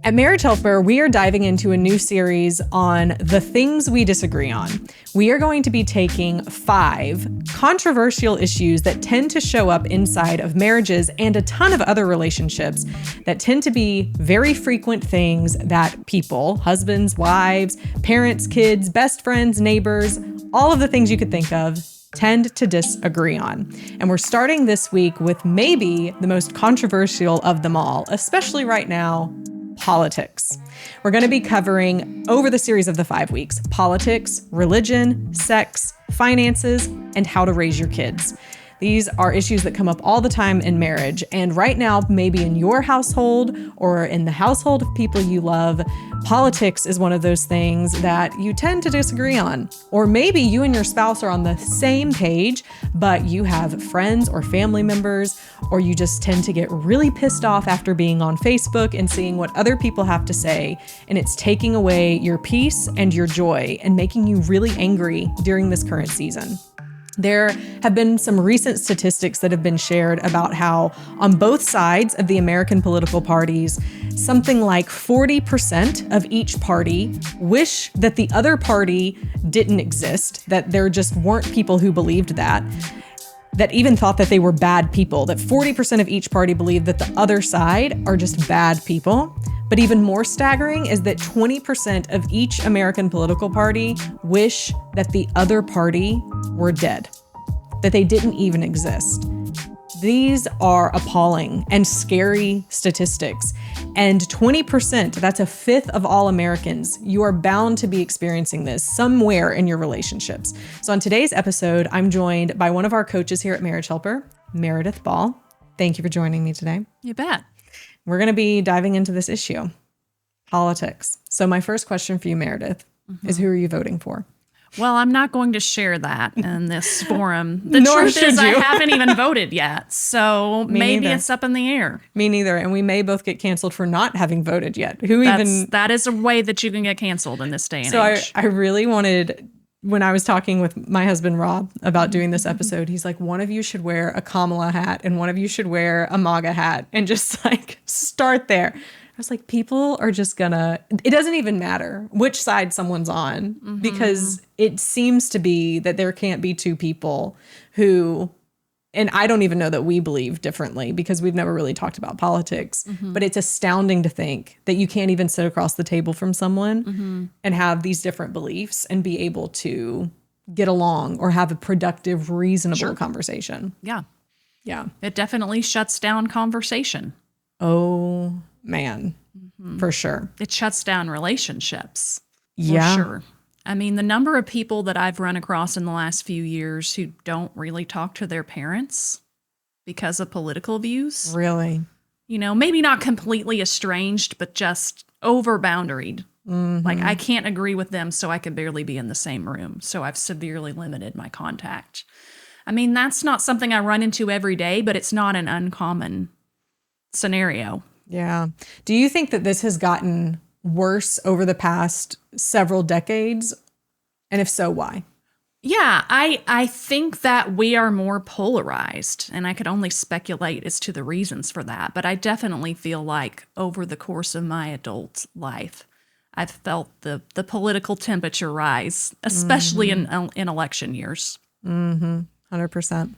At Marriage Helper, we are diving into a new series on the things we disagree on. We are going to be taking 5 controversial issues that tend to show up inside of marriages and a ton of other relationships that tend to be very frequent things that people, husbands, wives, parents, kids, best friends, neighbors, all of the things you could think of, tend to disagree on. And we're starting this week with maybe the most controversial of them all, especially right now, politics. We're going to be covering, over the series of the 5 weeks, politics, religion, sex, finances, and how to raise your kids. These are issues that come up all the time in marriage. And right now, maybe in your household or in the household of people you love, politics is one of those things that you tend to disagree on. Or maybe you and your spouse are on the same page, but you have friends or family members, or you just tend to get really pissed off after being on Facebook and seeing what other people have to say, and it's taking away your peace and your joy and making you really angry during this current season. There have been some recent statistics that have been shared about how on both sides of the American political parties, something like 40% of each party wish that the other party didn't exist, that there just weren't people who believed that even thought that they were bad people, that 40% of each party believe that the other side are just bad people. But even more staggering is that 20% of each American political party wish that the other party were dead, that they didn't even exist. These are appalling and scary statistics. And 20%, that's a fifth of all Americans, you are bound to be experiencing this somewhere in your relationships. So on today's episode, I'm joined by one of our coaches here at Marriage Helper, Meredith Ball. Thank you for joining me today. You bet. We're going to be diving into this issue, politics. So my first question for you, Meredith, is who are you voting for? Well, I'm not going to share that in this forum. The Nor truth is should I you. haven't even voted yet, so maybe neither. it's up in the air. Me neither. And we may both get canceled for not having voted yet. That is a way that you can get canceled in this day and age. I really wanted, when I was talking with my husband, Rob, about doing this episode, he's like, one of you should wear a Kamala hat and one of you should wear a MAGA hat and just like start there. I was like, people are just gonna, it doesn't even matter which side someone's on because it seems to be that there can't be two people who, and I don't even know that we believe differently because we've never really talked about politics, but it's astounding to think that you can't even sit across the table from someone and have these different beliefs and be able to get along or have a productive, reasonable conversation. Yeah. Yeah. It definitely shuts down conversation. Oh, man, for sure. It shuts down relationships. Yeah. For sure. I mean, the number of people that I've run across in the last few years who don't really talk to their parents because of political views. Really? You know, maybe not completely estranged, but just over-boundaried. Like, I can't agree with them, so I can barely be in the same room. So I've severely limited my contact. I mean, that's not something I run into every day, but it's not an uncommon scenario. Yeah. Do you think that this has gotten worse over the past several decades? And if so, why? Yeah, I think that we are more polarized, and I could only speculate as to the reasons for that. But I definitely feel like over the course of my adult life, I've felt the political temperature rise, especially in election years. 100%.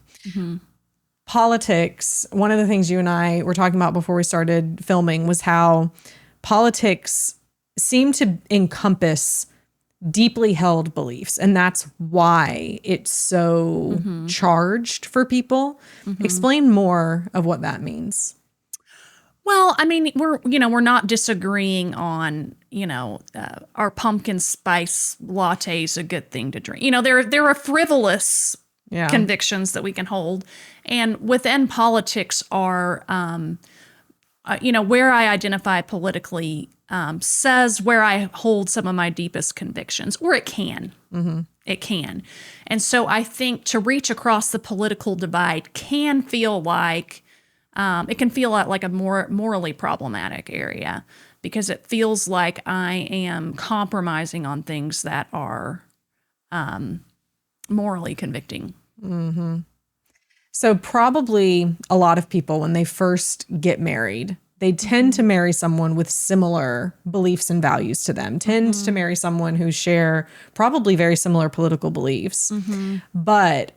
Politics, one of the things you and I were talking about before we started filming was how politics seem to encompass deeply held beliefs. And that's why it's so charged for people. Explain more of what that means. Well, I mean, we're not disagreeing on, are pumpkin spice lattes a good thing to drink? There are frivolous convictions that we can hold. And within politics are, where I identify politically says where I hold some of my deepest convictions, or it can. It can. And so I think to reach across the political divide can feel like, it can feel like a more morally problematic area because it feels like I am compromising on things that are morally convicting. So probably a lot of people, when they first get married, they tend to marry someone with similar beliefs and values to them, tend to marry someone who share probably very similar political beliefs. But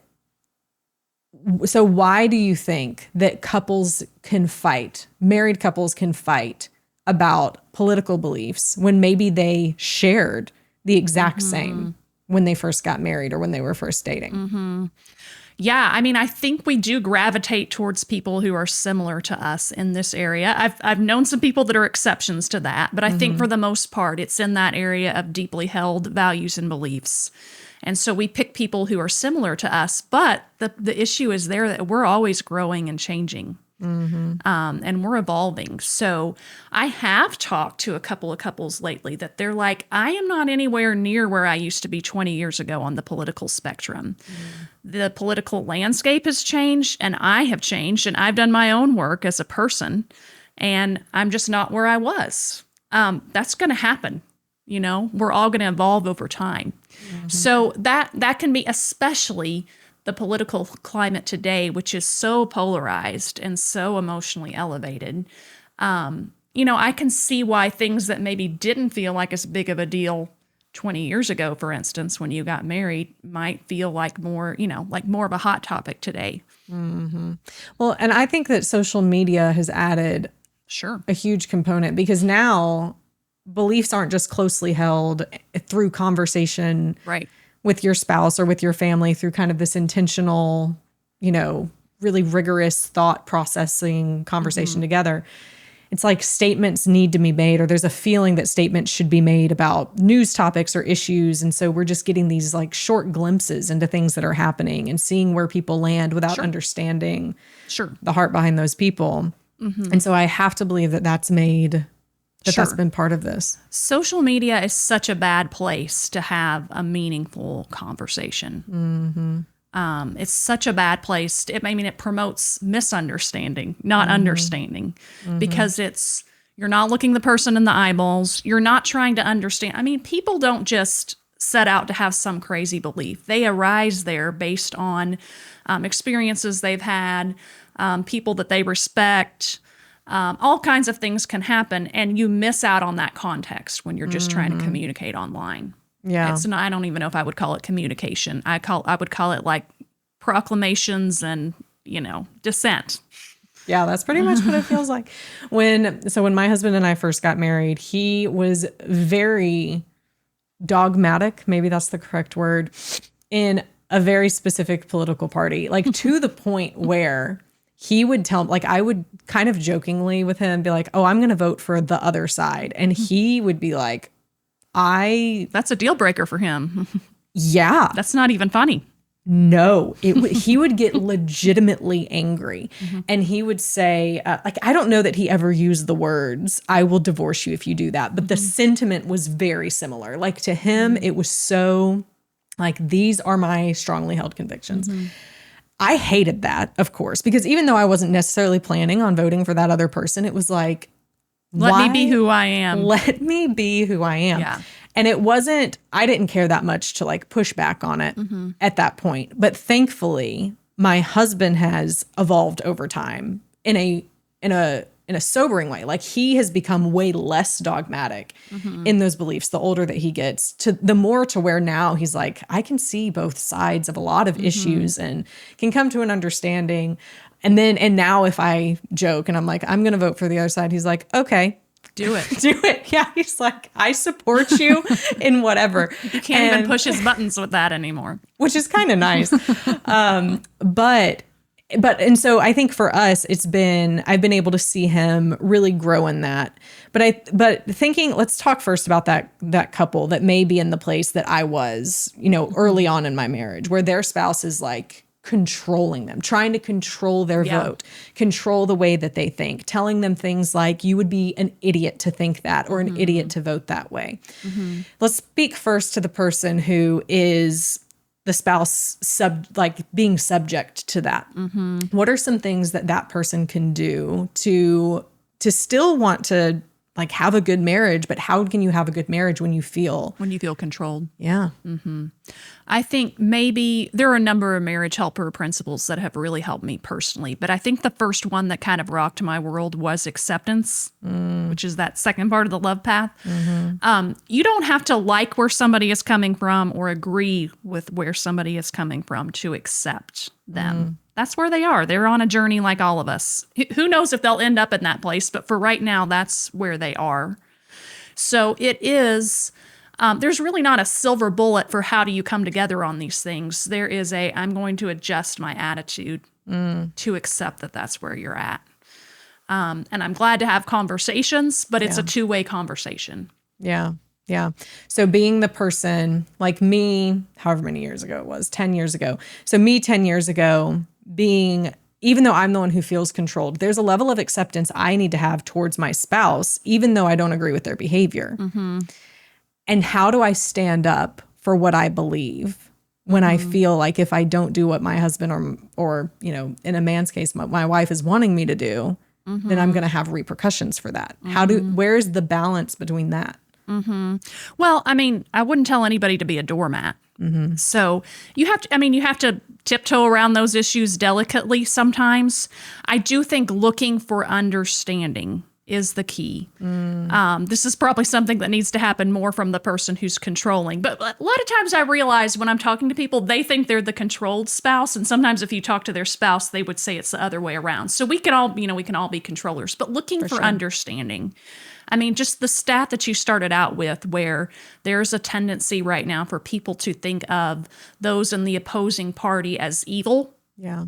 so why do you think that married couples can fight about political beliefs when maybe they shared the exact same when they first got married or when they were first dating? Yeah, I mean, I think we do gravitate towards people who are similar to us in this area. I've known some people that are exceptions to that, but I think for the most part, it's in that area of deeply held values and beliefs. And so we pick people who are similar to us, but the issue is there that we're always growing and changing. And we're evolving. So I have talked to a couple of couples lately that they're like, I am not anywhere near where I used to be 20 years ago on the political spectrum. The political landscape has changed, and I have changed, and I've done my own work as a person, and I'm just not where I was. That's going to happen. You know, we're all going to evolve over time. So that can be especially the political climate today, which is so polarized and so emotionally elevated. I can see why things that maybe didn't feel like as big of a deal 20 years ago, for instance, when you got married, might feel like more, like more of a hot topic today. Well, and I think that social media has added a huge component, because now beliefs aren't just closely held through conversation. Right. With your spouse or with your family through kind of this intentional, really rigorous thought processing conversation together. It's like statements need to be made, or there's a feeling that statements should be made about news topics or issues. And so we're just getting these like short glimpses into things that are happening and seeing where people land without understanding the heart behind those people. And so I have to believe that that's made that's been part of this. Social media is such a bad place to have a meaningful conversation. It's such a bad place. It promotes misunderstanding, not understanding, because you're not looking the person in the eyeballs. You're not trying to understand. I mean, people don't just set out to have some crazy belief. They arise there based on experiences they've had, people that they respect. All kinds of things can happen, and you miss out on that context when you're just trying to communicate online. Yeah. I don't even know if I would call it communication. I would call it like proclamations and, dissent. Yeah, that's pretty much what it feels like. When my husband and I first got married, he was very dogmatic, maybe that's the correct word, in a very specific political party, like to the point where he would tell, like, I would kind of jokingly with him be like, oh, I'm going to vote for the other side. And he would be like, that's a deal breaker for him. Yeah. That's not even funny. No, he would get legitimately angry. And he would say, I don't know that he ever used the words, I will divorce you if you do that. But the sentiment was very similar. Like to him, it was so like, these are my strongly held convictions. I hated that, of course, because even though I wasn't necessarily planning on voting for that other person, it was like, let me be who I am. Let me be who I am. Yeah. And I didn't care that much to like push back on it at that point. But thankfully, my husband has evolved over time in a sobering way. Like he has become way less dogmatic in those beliefs the older that he gets, to the more to where now he's like, I can see both sides of a lot of issues and can come to an understanding. And now if I joke and I'm like, I'm going to vote for the other side, he's like, okay, do it. Do it. Yeah. He's like, I support you in whatever. You can't even push his buttons with that anymore. Which is kind of nice. And so I think for us, I've been able to see him really grow in that. But thinking, let's talk first about that couple that may be in the place that I was, early on in my marriage, where their spouse is like controlling them, trying to control their vote, control the way that they think, telling them things like, you would be an idiot to think that, or an idiot to vote that way. Let's speak first to the person who is the spouse being subject to that. What are some things that person can do to still want to like have a good marriage, but how can you have a good marriage when you feel controlled? Yeah. I think maybe there are a number of marriage helper principles that have really helped me personally, but I think the first one that kind of rocked my world was acceptance, which is that second part of the love path. You don't have to like where somebody is coming from or agree with where somebody is coming from to accept them. That's where they are. They're on a journey like all of us. Who knows if they'll end up in that place, but for right now, that's where they are. So it is, there's really not a silver bullet for how do you come together on these things. There is I'm going to adjust my attitude to accept that that's where you're at. And I'm glad to have conversations, but it's a two-way conversation. Yeah. Yeah. So being the person like me, however many years ago it was, 10 years ago. So me 10 years ago even though I'm the one who feels controlled, there's a level of acceptance I need to have towards my spouse, even though I don't agree with their behavior. And how do I stand up for what I believe when I feel like if I don't do what my husband or in a man's case, my wife is wanting me to do, then I'm going to have repercussions for that. Where's the balance between that? Well, I mean, I wouldn't tell anybody to be a doormat. So you have to tiptoe around those issues delicately sometimes. I do think looking for understanding is the key. This is probably something that needs to happen more from the person who's controlling. But a lot of times I realize when I'm talking to people, they think they're the controlled spouse. And sometimes if you talk to their spouse, they would say it's the other way around. So we can all be controllers, but looking for understanding. I mean, just the stat that you started out with, where there's a tendency right now for people to think of those in the opposing party as evil,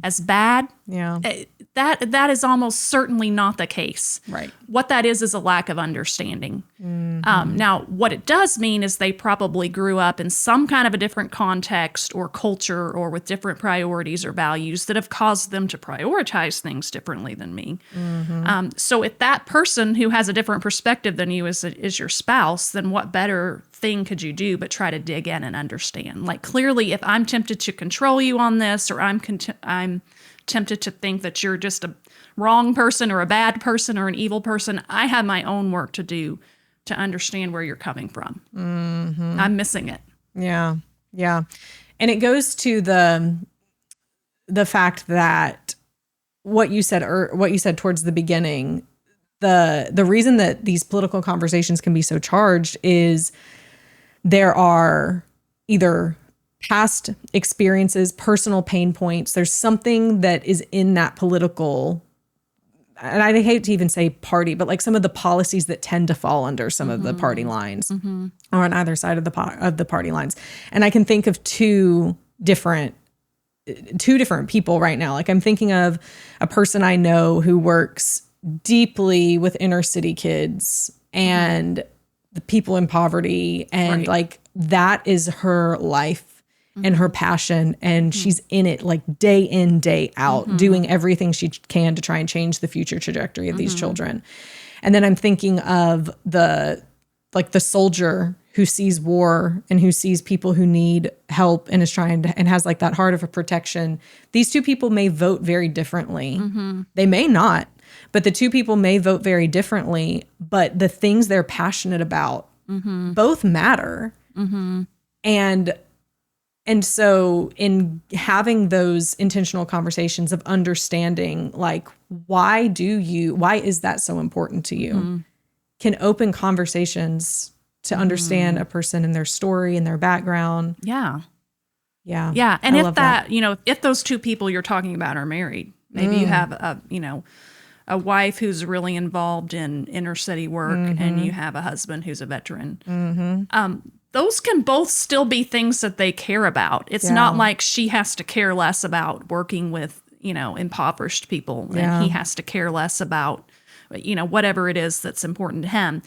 as bad. That is almost certainly not the case. Right. What that is a lack of understanding. Now, what it does mean is they probably grew up in some kind of a different context or culture or with different priorities or values that have caused them to prioritize things differently than me. So if that person who has a different perspective than you is your spouse, then what better thing could you do but try to dig in and understand? Like, clearly, if I'm tempted to control you on this, or I'm tempted to think that you're just a wrong person or a bad person or an evil person, I have my own work to do to understand where you're coming from. I'm missing it. Yeah. Yeah. And it goes to the fact that what you said towards the beginning, the reason that these political conversations can be so charged is there are either past experiences, personal pain points. There's something that is in that political, and I hate to even say party, but like some of the policies that tend to fall under some of the party lines or on either side of the party lines. And I can think of two different people right now. Like I'm thinking of a person I know who works deeply with inner city kids and the people in poverty, and like that is her life and her passion, and she's in it like day in, day out, doing everything she can to try and change the future trajectory of these children. And then I'm thinking of the soldier who sees war and who sees people who need help and is trying to, and has like that heart of a protection. These two people may vote very differently. They may not, but the two people may vote very differently, but the things they're passionate about both matter. And so in having those intentional conversations of understanding, like, why is that so important to you, can open conversations to understand a person and their story and their background. Yeah. Yeah. And if those two people you're talking about are married, maybe you have a wife who's really involved in inner city work and you have a husband who's a veteran. Those can both still be things that they care about. It's not like she has to care less about working with, impoverished people and he has to care less about, whatever it is that's important to him.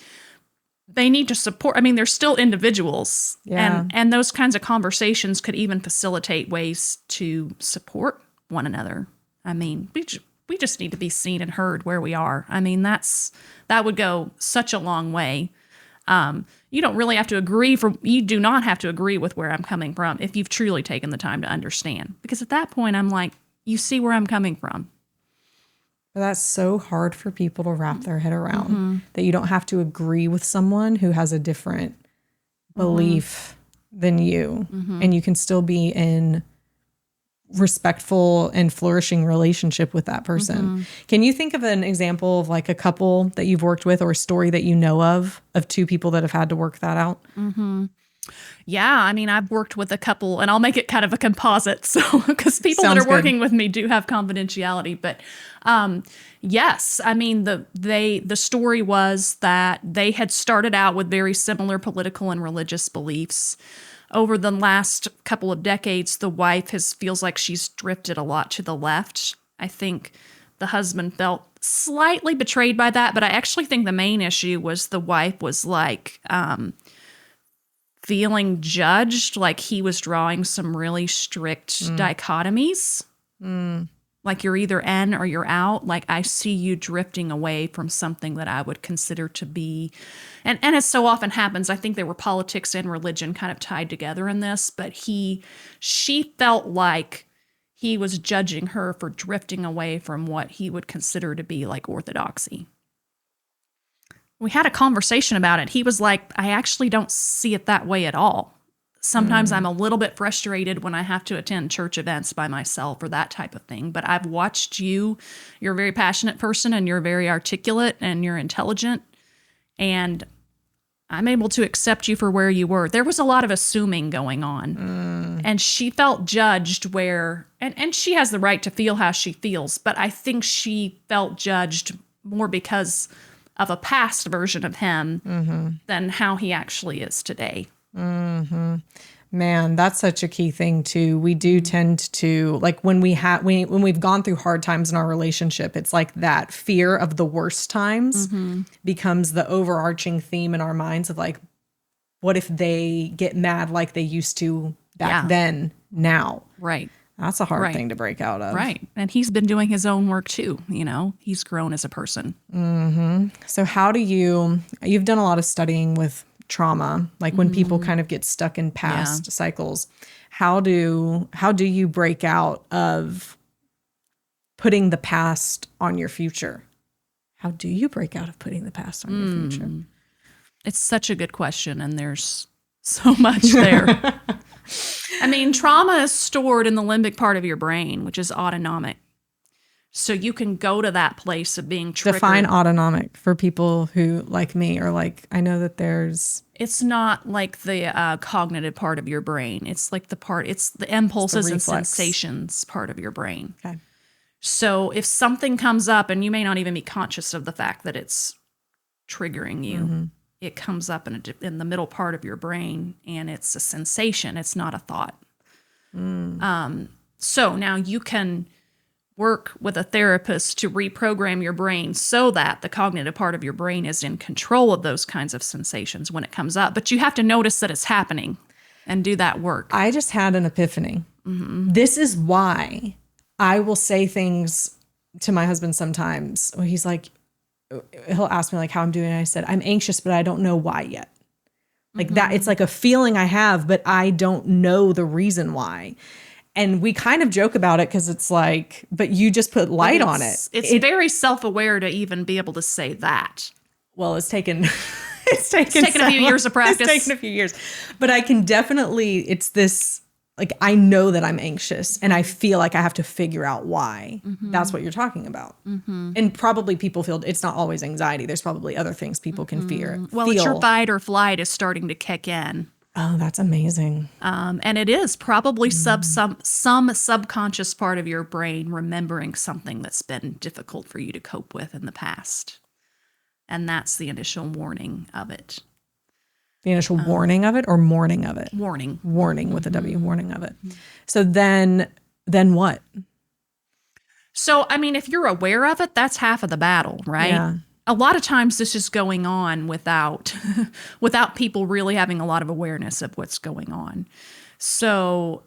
They need to support. I mean, they're still individuals. And those kinds of conversations could even facilitate ways to support one another. I mean, we just need to be seen and heard where we are. I mean, that would go such a long way. You don't really have to you do not have to agree with where I'm coming from if you've truly taken the time to understand. Because at that point, I'm like, you see where I'm coming from. That's so hard for people to wrap their head around, that you don't have to agree with someone who has a different belief than you, and you can still be in respectful and flourishing relationship with that person. Can you think of an example of like a couple that you've worked with, or a story that you know of two people that have had to work that out? Yeah, I mean, I've worked with a couple, and I'll make it kind of a composite, so because people that are working with me do have confidentiality. But yes, I mean, the story was that they had started out with very similar political and religious beliefs. Over the last couple of decades, the wife feels like she's drifted a lot to the left. I think the husband felt slightly betrayed by that, but I actually think the main issue was the wife was like feeling judged, like he was drawing some really strict dichotomies. Like you're either in or you're out. Like I see you drifting away from something that I would consider to be, and as so often happens, I think there were politics and religion kind of tied together in this, but she felt like he was judging her for drifting away from what he would consider to be like orthodoxy. We had a conversation about it. He was like, I actually don't see it that way at all. Sometimes I'm a little bit frustrated when I have to attend church events by myself or that type of thing. But I've watched you. You're a very passionate person, and you're very articulate, and you're intelligent. And I'm able to accept you for where you were. There was a lot of assuming going on. And she felt judged where, and she has the right to feel how she feels, but I think she felt judged more because of a past version of him than how he actually is today. Man, that's such a key thing too. We do tend to, like, when we've gone through hard times in our relationship, it's like that fear of the worst times becomes the overarching theme in our minds of like, what if they get mad like they used to back then now? Right. That's a hard thing to break out of. Right. And he's been doing his own work too. You know, he's grown as a person. So how do you've done a lot of studying with trauma, like when people kind of get stuck in past cycles, how do you break out of putting the past on your future? How do you break out of putting the past on your future? It's such a good question, and there's so much there. I mean, trauma is stored in the limbic part of your brain, which is autonomic. So you can go to that place of being triggered. Define autonomic for people who, like me, are like, I know that there's... It's not like the cognitive part of your brain. It's like it's the impulses and sensations part of your brain. Okay. So if something comes up, and you may not even be conscious of the fact that it's triggering you, it comes up in the middle part of your brain, and it's a sensation. It's not a thought. So now you can work with a therapist to reprogram your brain so that the cognitive part of your brain is in control of those kinds of sensations when it comes up. But you have to notice that it's happening and do that work. I just had an epiphany. This is why I will say things to my husband sometimes. He's like, he'll ask me like how I'm doing. And I said, I'm anxious, but I don't know why yet. Like that, it's like a feeling I have, but I don't know the reason why. And we kind of joke about it because it's like, but you just put light on it. It's very self-aware to even be able to say that. Well, it's taken a few years of practice. It's taken a few years. But I can definitely, it's this, like, I know that I'm anxious and I feel like I have to figure out why. That's what you're talking about. And probably people feel, it's not always anxiety. There's probably other things people can fear. Well, it's your fight or flight is starting to kick in. Oh, that's amazing. And it is probably some subconscious part of your brain remembering something that's been difficult for you to cope with in the past. And that's the initial warning of it. The initial warning of it or morning of it? Warning. Warning with a W, warning of it. So then what? So, I mean, if you're aware of it, that's half of the battle, right? Yeah. A lot of times this is going on without people really having a lot of awareness of what's going on. So,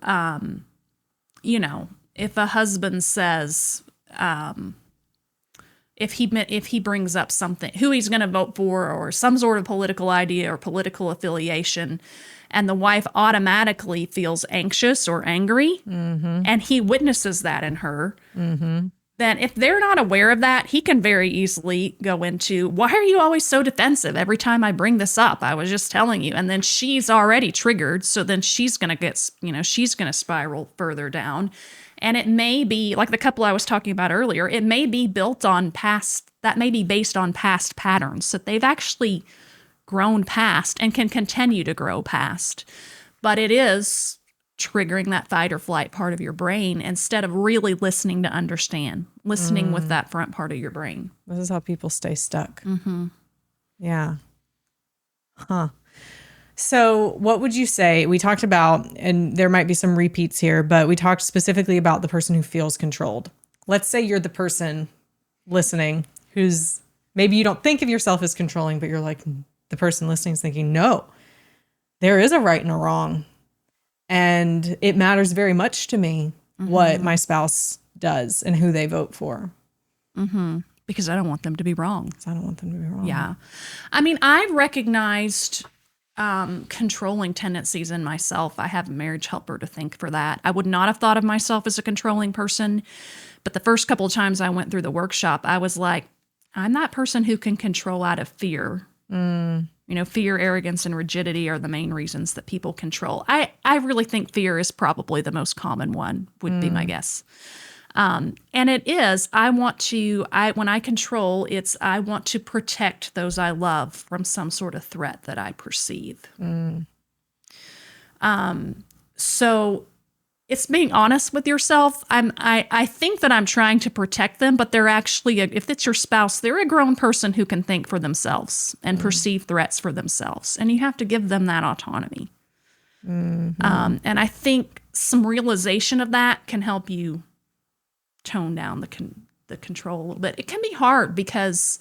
you know, if a husband says, if he brings up something, who he's going to vote for or some sort of political idea or political affiliation, and the wife automatically feels anxious or angry, and he witnesses that in her, then then if they're not aware of that, he can very easily go into, why are you always so defensive every time I bring this up? I was just telling you. And then she's already triggered. So then she's going to get, she's going to spiral further down. And it may be like the couple I was talking about earlier, it may be based on past patterns that they've actually grown past and can continue to grow past. But it is triggering that fight or flight part of your brain instead of really listening to understand, listening with that front part of your brain. This is how people stay stuck. Mm-hmm. Yeah. Huh. So what would you say, we talked about, and there might be some repeats here, but we talked specifically about the person who feels controlled. Let's say you're the person listening who's, maybe you don't think of yourself as controlling, but you're like, the person listening is thinking, no, there is a right and a wrong. And it matters very much to me what my spouse does and who they vote for. Mm-hmm. Because I don't want them to be wrong. I don't want them to be wrong. Yeah. I mean, I've recognized controlling tendencies in myself. I have a marriage helper to thank for that. I would not have thought of myself as a controlling person. But the first couple of times I went through the workshop, I was like, I'm that person who can control out of fear. Fear, arrogance, and rigidity are the main reasons that people control. I really think fear is probably the most common one, would be my guess. And it is, when I control, I want to protect those I love from some sort of threat that I perceive. So it's being honest with yourself. I think that I'm trying to protect them, but they're actually, if it's your spouse, they're a grown person who can think for themselves and perceive threats for themselves. And you have to give them that autonomy. And I think some realization of that can help you tone down the control a little bit. It can be hard because,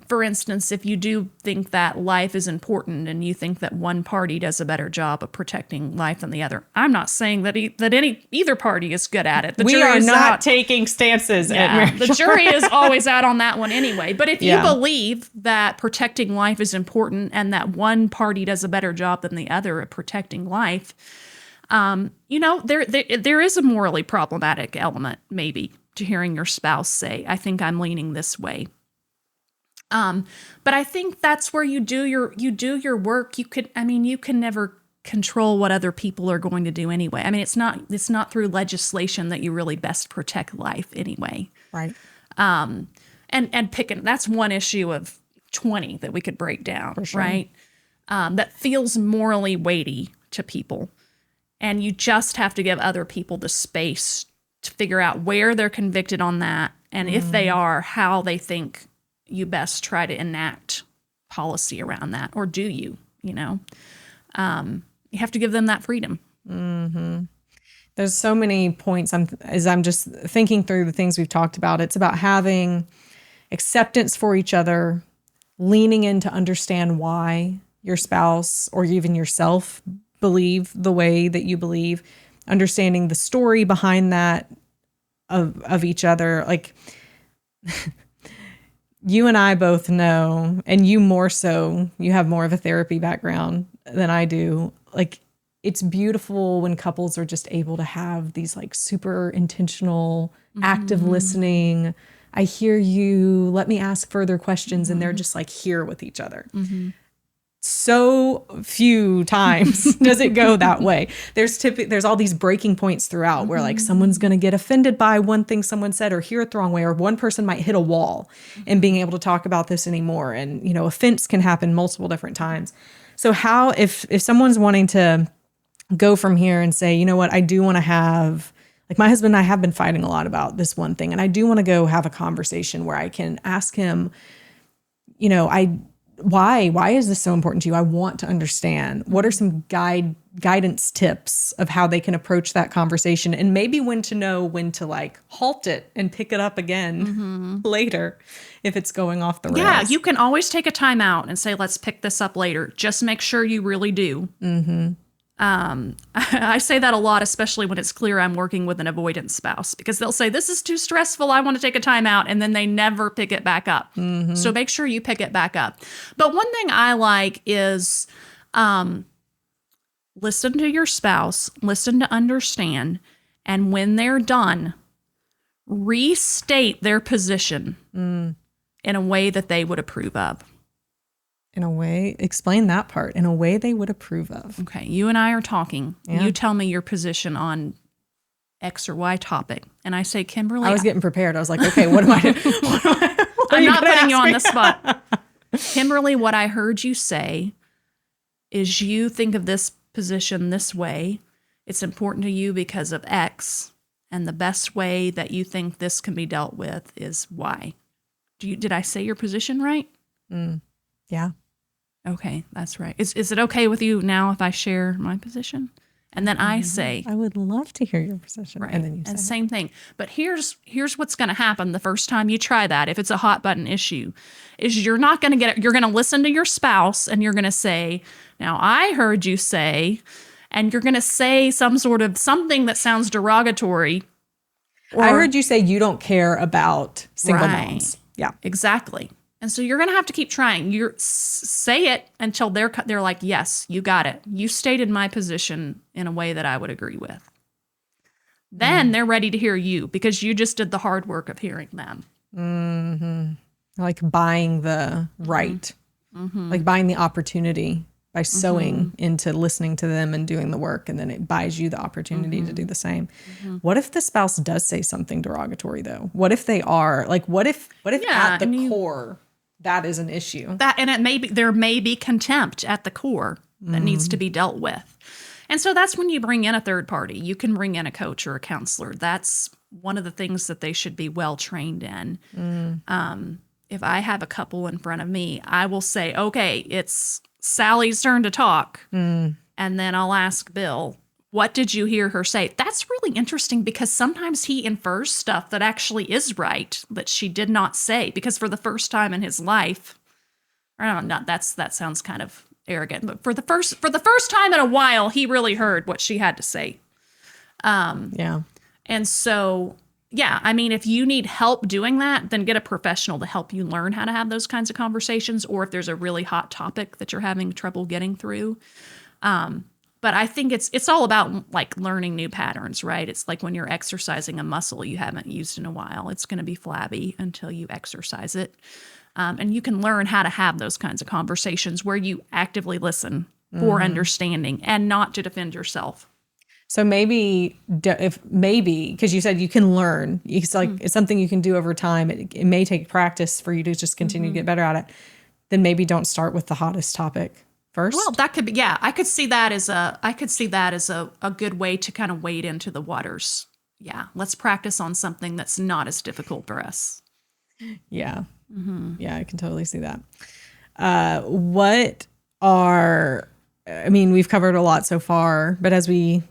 for instance, if you do think that life is important and you think that one party does a better job of protecting life than the other, I'm not saying that either party is good at it. We are not taking stances. The jury is always out on that one anyway. But if you believe that protecting life is important and that one party does a better job than the other at protecting life, there is a morally problematic element maybe to hearing your spouse say, I think I'm leaning this way. But I think that's where you do your work. You can never control what other people are going to do anyway. I mean, it's not through legislation that you really best protect life anyway. Right. And picking, that's one issue of 20 that we could break down, For sure. right? That feels morally weighty to people. And you just have to give other people the space to figure out where they're convicted on that. And if they are, how they think you best try to enact policy around that. Or do you, you have to give them that freedom. Mm-hmm. There's so many points as I'm just thinking through the things we've talked about. It's about having acceptance for each other, leaning in to understand why your spouse or even yourself believe the way that you believe, understanding the story behind that of each other. Like you and I both know, and you more so, you have more of a therapy background than I do. Like it's beautiful when couples are just able to have these like super intentional, active listening. I hear you, let me ask further questions. And they're just like here with each other. So few times does it go that way. There's all these breaking points throughout where like someone's going to get offended by one thing someone said or hear it the wrong way, or one person might hit a wall and being able to talk about this anymore. And, offense can happen multiple different times. So how, if someone's wanting to go from here and say, you know what, I do want to have, like my husband and I have been fighting a lot about this one thing, and I do want to go have a conversation where I can ask him, why is this so important to you? I want to understand. What are some guidance tips of how they can approach that conversation, and maybe when to like halt it and pick it up again later if it's going off the rails. Yeah, you can always take a time out and say, let's pick this up later. Just make sure you really do. I say that a lot, especially when it's clear I'm working with an avoidant spouse, because they'll say, this is too stressful, I want to take a time out, and then they never pick it back up. So make sure you pick it back up. But one thing I like is listen to your spouse, listen to understand, And when they're done, restate their position in a way that they would approve of. In a way, explain that part. In a way they would approve of. Okay, you and I are talking. Yeah. You tell me your position on X or Y topic. And I say, Kimberly. I was getting prepared. I was like, okay, what am I? I'm not putting you on the spot. Kimberly, what I heard you say is you think of this position this way. It's important to you because of X. And the best way that you think this can be dealt with is Y. Did I say your position right? Yeah. Okay, that's right. Is it okay with you now if I share my position? And then I say, I would love to hear your position. right. And then you say, Same thing. But here's what's going to happen the first time you try that, if it's a hot button issue, is you're not going to get it. You're going to listen to your spouse and you're going to say, now I heard you say, and you're going to say something that sounds derogatory. I heard you say you don't care about single Right. moms. Yeah. Exactly. And so you're going to have to keep trying. You say it until they're like, yes, you got it. You stated my position in a way that I would agree with. Then they're ready to hear you because you just did the hard work of hearing them. Like buying the right, like buying the opportunity by sowing into listening to them and doing the work. And then it buys you the opportunity to do the same. What if the spouse does say something derogatory though? What if they are like, what if at the core, that is an issue? There may be contempt at the core that needs to be dealt with. And so that's when you bring in a third party. You can bring in a coach or a counselor. That's one of the things that they should be well trained in. If I have a couple in front of me, I will say, okay, it's Sally's turn to talk. And then I'll ask Bill, what did you hear her say? That's really interesting because sometimes he infers stuff that actually is right that she did not say because for the first time in his life, that sounds kind of arrogant, but for the first time in a while, he really heard what she had to say. Yeah. And so, yeah, I mean, if you need help doing that, then get a professional to help you learn how to have those kinds of conversations, or if there's a really hot topic that you're having trouble getting through. But I think it's all about like learning new patterns, right? It's like when you're exercising a muscle you haven't used in a while. It's going to be flabby until you exercise it. And you can learn how to have those kinds of conversations where you actively listen for understanding and not to defend yourself. So maybe because you said you can learn, it's like it's something you can do over time. It may take practice for you to just continue to get better at it. Then maybe don't start with the hottest topic first. Well, that could be, yeah. I could see that as a good way to kind of wade into the waters. Yeah, let's practice on something that's not as difficult for us. Yeah. Yeah, I can totally see that. We've covered a lot so far, but as we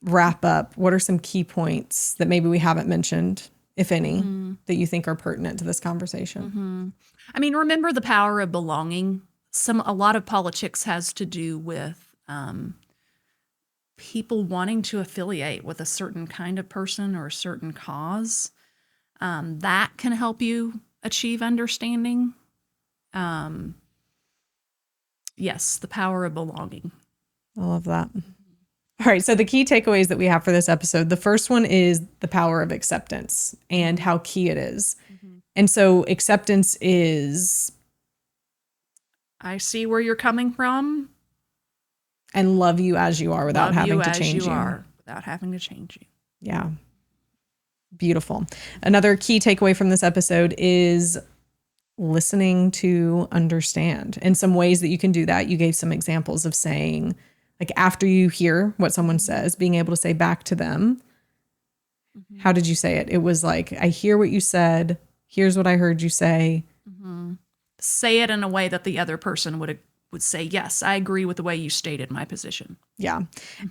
wrap up, what are some key points that maybe we haven't mentioned, if any, that you think are pertinent to this conversation? I mean, remember the power of belonging. A lot of politics has to do with people wanting to affiliate with a certain kind of person or a certain cause. That can help you achieve understanding. Yes, the power of belonging. I love that. All right. So the key takeaways that we have for this episode, the first one is the power of acceptance and how key it is. And so acceptance is, I see where you're coming from. And love you as you are without having to change you. Without having to change you. Yeah. Beautiful. Another key takeaway from this episode is listening to understand, and some ways that you can do that. You gave some examples of saying, like, after you hear what someone says, being able to say back to them, how did you say it? It was like, I hear what you said. Here's what I heard you say. Say it in a way that the other person would say, yes, I agree with the way you stated my position. Yeah.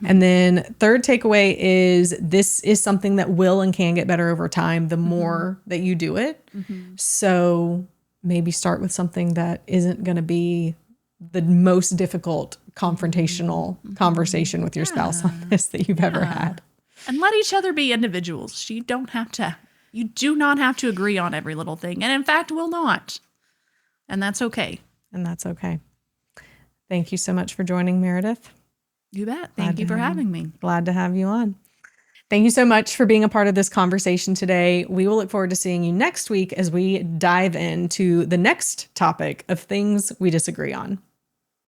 And then third takeaway is this is something that will and can get better over time the more that you do it. So maybe start with something that isn't going to be the most difficult confrontational conversation with your spouse on this that you've ever had. And let each other be individuals. You do not have to agree on every little thing. And in fact, will not. And that's okay. And that's okay. Thank you so much for joining, Meredith. You bet. Thank you for having me. Glad to have you on. Thank you so much for being a part of this conversation today. We will look forward to seeing you next week as we dive into the next topic of things we disagree on.